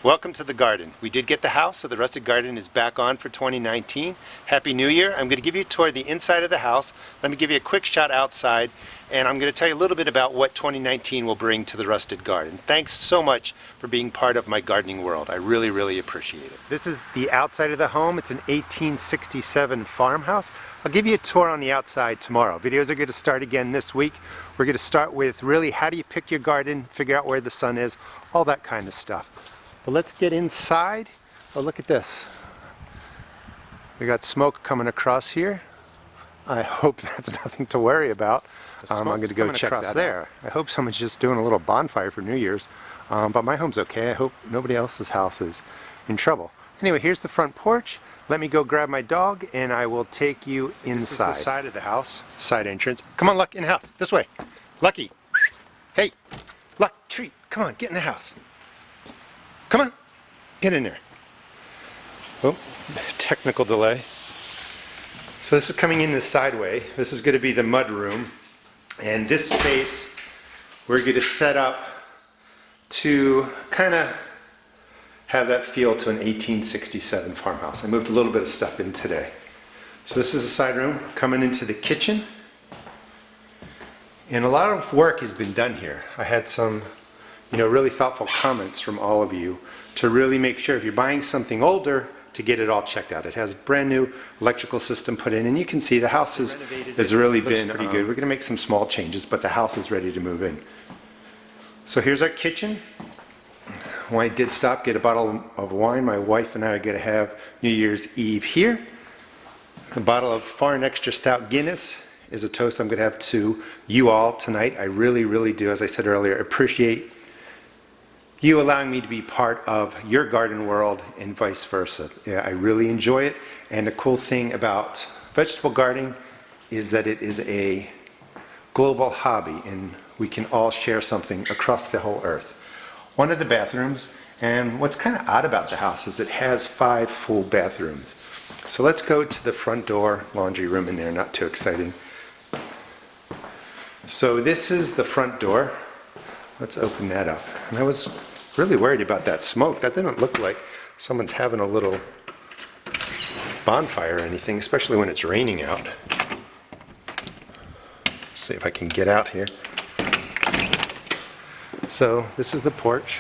Welcome to the garden. We did get the house, so the rustic garden is back on for 2019. Happy New Year. I'm going to give you a tour of the inside of the house. Let me give you a quick shot outside, and I'm going to tell you a little bit about what 2019 will bring to the rustic garden. Thanks so much for being part of my gardening world. I really, really appreciate it. This is the outside of the home. It's an 1867 farmhouse. I'll give you a tour on the outside tomorrow. Videos are going to start again this week. We're going to start with really how do you pick your garden, figure out where the sun is, all that kind of stuff. But let's get inside. Oh, look at this. We got smoke coming across here. I hope that's nothing to worry about. I'm going to go check that there. I hope someone's just doing a little bonfire for New Year's. But my home's okay. I hope nobody else's house is in trouble. Anyway, here's the front porch. Let me go grab my dog and I will take you inside. This is the side of the house, side entrance. Come on, Luck, in the house. This way. Lucky. Hey, Luck, treat. Come on, get in the house. Come on, get in there. Oh, technical delay. So this is coming in the sideway. This is going to be the mudroom. And this space we're going to set up to kind of have that feel to an 1867 farmhouse. I moved a little bit of stuff in today. So this is the side room coming into the kitchen. And a lot of work has been done here. I had some really thoughtful comments from all of you to really make sure if you're buying something older to get it all checked out. It has brand new electrical system put in, and you can see the house has really been pretty good. We're going to make some small changes, but the house is ready to move in. So here's our kitchen. When I did stop, get a bottle of wine, my wife and I are going to have New Year's Eve here. A bottle of Foreign Extra Stout Guinness is a toast I'm going to have to you all tonight. I really, really do, as I said earlier, appreciate you allowing me to be part of your garden world and vice versa. Yeah, I really enjoy it. And the cool thing about vegetable gardening is that it is a global hobby and we can all share something across the whole earth. One of the bathrooms, and what's kind of odd about the house is it has 5 full bathrooms. So let's go to the front door, laundry room in there, not too exciting. So this is the front door. Let's open that up. And I was really worried about that smoke. That didn't look like someone's having a little bonfire or anything, especially when it's raining out. Let's see if I can get out here. So this is the porch.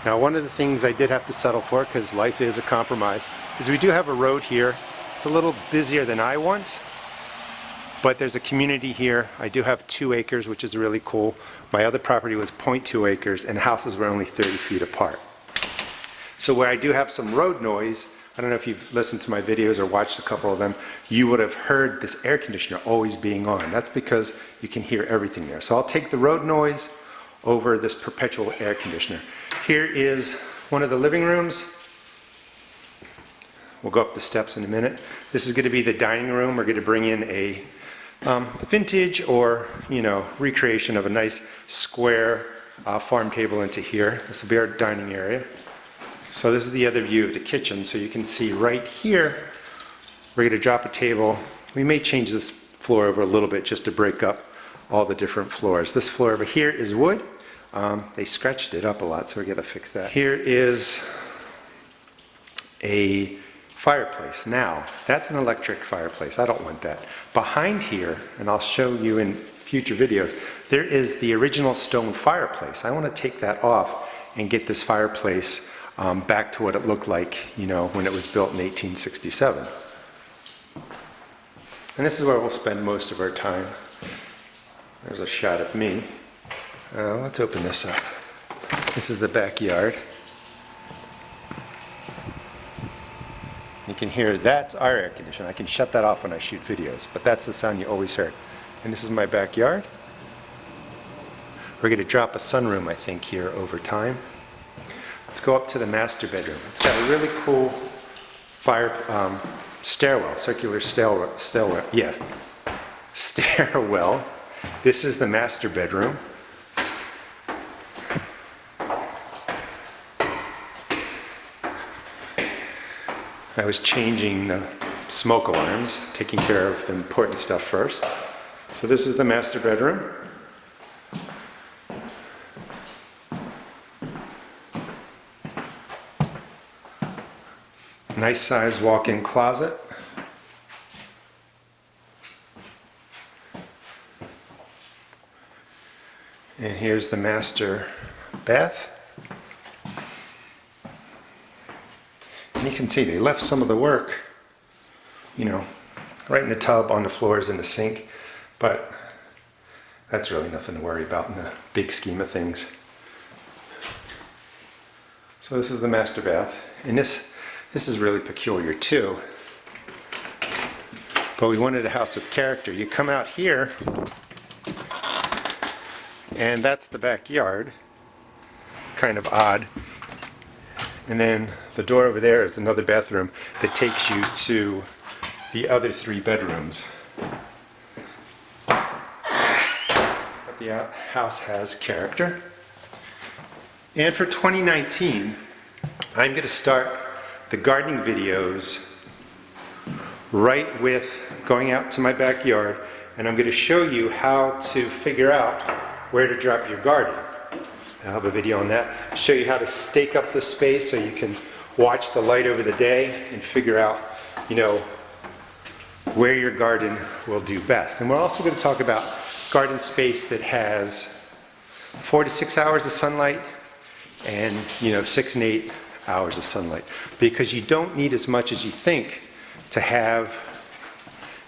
Now one of the things I did have to settle for, because life is a compromise, is we do have a road here. It's a little busier than I want. But there's a community here. I do have 2 acres, which is really cool. My other property was 0.2 acres, and houses were only 30 feet apart. So where I do have some road noise, I don't know if you've listened to my videos or watched a couple of them, you would have heard this air conditioner always being on. That's because you can hear everything there. So I'll take the road noise over this perpetual air conditioner. Here is one of the living rooms. We'll go up the steps in a minute. This is going to be the dining room. We're going to bring in a vintage or recreation of a nice square farm table into here. This will be our dining area. So this is the other view of the kitchen. So you can see right here, we're going to drop a table. We may change this floor over a little bit just to break up all the different floors. This floor over here is wood. They scratched it up a lot, so we're going to fix that. Here is a fireplace. Now, that's an electric fireplace. I don't want that. Behind here, and I'll show you in future videos, there is the original stone fireplace. I want to take that off and get this fireplace back to what it looked like, when it was built in 1867. And this is where we'll spend most of our time. There's a shot of me. Let's open this up. This is the backyard. You can hear that's our air conditioner. I can shut that off when I shoot videos, but that's the sound you always heard. And this is my backyard. We're going to drop a sunroom, I think, here over time. Let's go up to the master bedroom. It's got a really cool stairwell, circular stairwell. Yeah, stairwell. This is the master bedroom. I was changing the smoke alarms, taking care of the important stuff first. So this is the master bedroom. Nice size walk-in closet. And here's the master bath. And you can see they left some of the work, you know, right in the tub, on the floors, in the sink, but that's really nothing to worry about in the big scheme of things. So this is the master bath, and this is really peculiar too. But we wanted a house with character. You come out here, and that's the backyard. Kind of odd. And then the door over there is another bathroom that takes you to the other 3 bedrooms. But the house has character. And for 2019, I'm going to start the gardening videos right with going out to my backyard, and I'm going to show you how to figure out where to drop your garden. I'll have a video on that. Show you how to stake up the space so you can watch the light over the day and figure out, you know, where your garden will do best. And we're also going to talk about garden space that has 4 to 6 hours of sunlight and, you know, 6 and 8 hours of sunlight, because you don't need as much as you think to have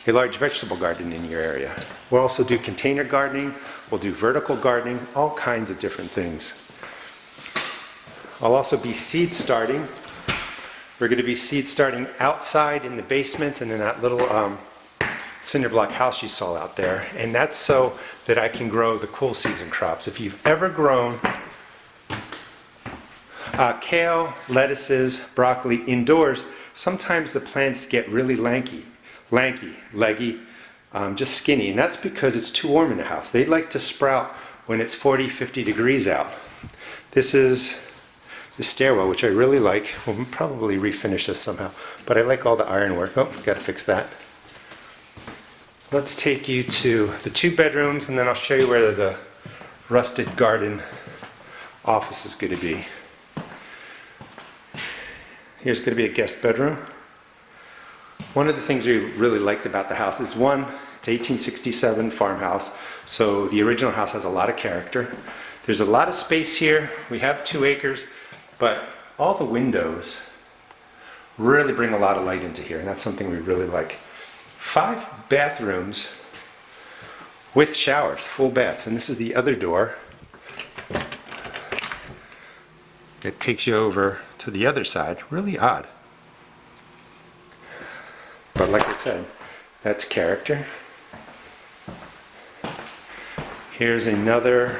a large vegetable garden in your area. We'll also do container gardening, we'll do vertical gardening, all kinds of different things. I'll also be seed starting. We're going to be seed starting outside in the basement and in that little cinder block house you saw out there, and that's so that I can grow the cool season crops. If you've ever grown kale, lettuces, broccoli indoors, sometimes the plants get really lanky, leggy, just skinny, and that's because it's too warm in the house. They like to sprout when it's 40, 50 degrees out. This is the stairwell, which I really like. We'll probably refinish this somehow, but I like all the ironwork. Oh, gotta fix that. Let's take you to the 2 bedrooms, and then I'll show you where the rusted garden office is going to be. Here's going to be a guest bedroom. One of the things we really liked about the house is, one, it's 1867 farmhouse, so the original house has a lot of character. There's a lot of space here. We have 2 acres, but all the windows really bring a lot of light into here, and that's something we really like. 5 bathrooms with showers, full baths, and this is the other door that takes you over to the other side. Really odd. But like I said, that's character. Here's another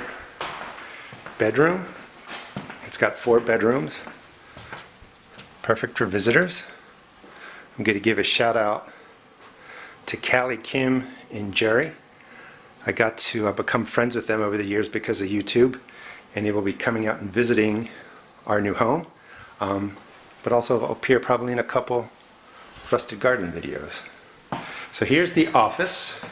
bedroom. It's got 4 bedrooms. Perfect for visitors. I'm going to give a shout out to Callie, Kim, and Jerry. I got to become friends with them over the years because of YouTube, and they will be coming out and visiting our new home, but also appear probably in a couple rusted garden videos. So here's the office.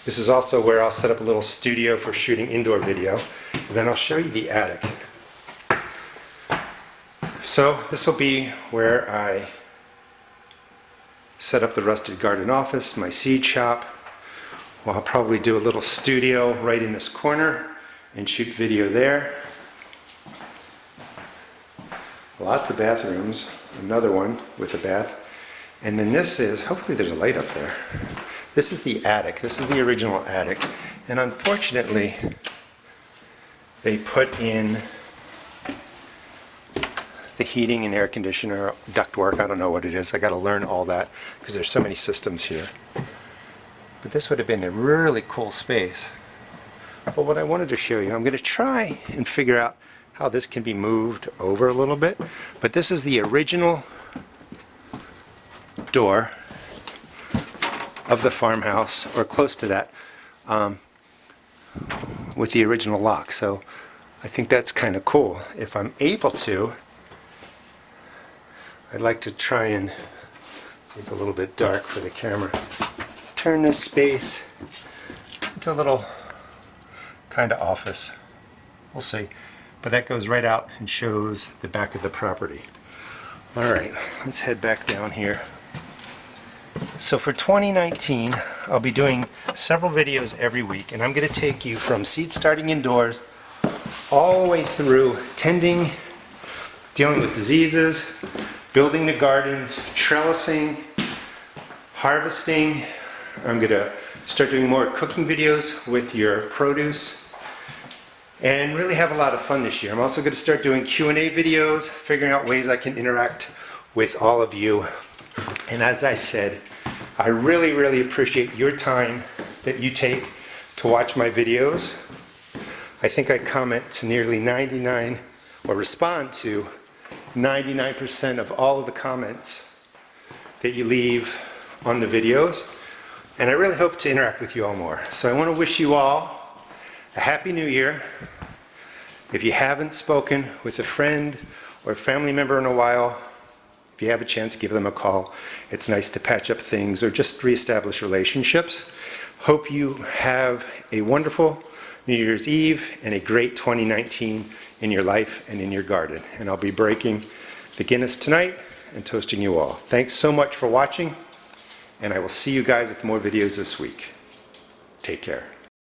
This is also where I'll set up a little studio for shooting indoor video, and then I'll show you the attic. So this will be where I set up the rusted garden office, my seed shop. Well, I'll probably do a little studio right in this corner and shoot video there. Lots of bathrooms, another one with a bath. And then this is, hopefully there's a light up there. This is the attic. This is the original attic. And unfortunately, they put in the heating and air conditioner, ductwork, I don't know what it is. I got to learn all that because there's so many systems here. But this would have been a really cool space. But what I wanted to show you, I'm going to try and figure out how this can be moved over a little bit. But this is the original door of the farmhouse, or close to that, with the original lock. So I think that's kind of cool. If I'm able to, I'd like to try and, see, it's a little bit dark for the camera, turn this space into a little kind of office. We'll see. But that goes right out and shows the back of the property. All right, let's head back down here. So for 2019, I'll be doing several videos every week, and I'm going to take you from seed starting indoors all the way through tending, dealing with diseases, building the gardens, trellising, harvesting. I'm going to start doing more cooking videos with your produce and really have a lot of fun this year. I'm also going to start doing Q&A videos, figuring out ways I can interact with all of you. And as I said, I really, really appreciate your time that you take to watch my videos. I think I comment to nearly 99, or respond to 99% of all of the comments that you leave on the videos. And I really hope to interact with you all more. So I want to wish you all a Happy New Year. If you haven't spoken with a friend or a family member in a while, if you have a chance, give them a call. It's nice to patch up things or just reestablish relationships. Hope you have a wonderful New Year's Eve and a great 2019 in your life and in your garden. And I'll be breaking the Guinness tonight and toasting you all. Thanks so much for watching, and I will see you guys with more videos this week. Take care.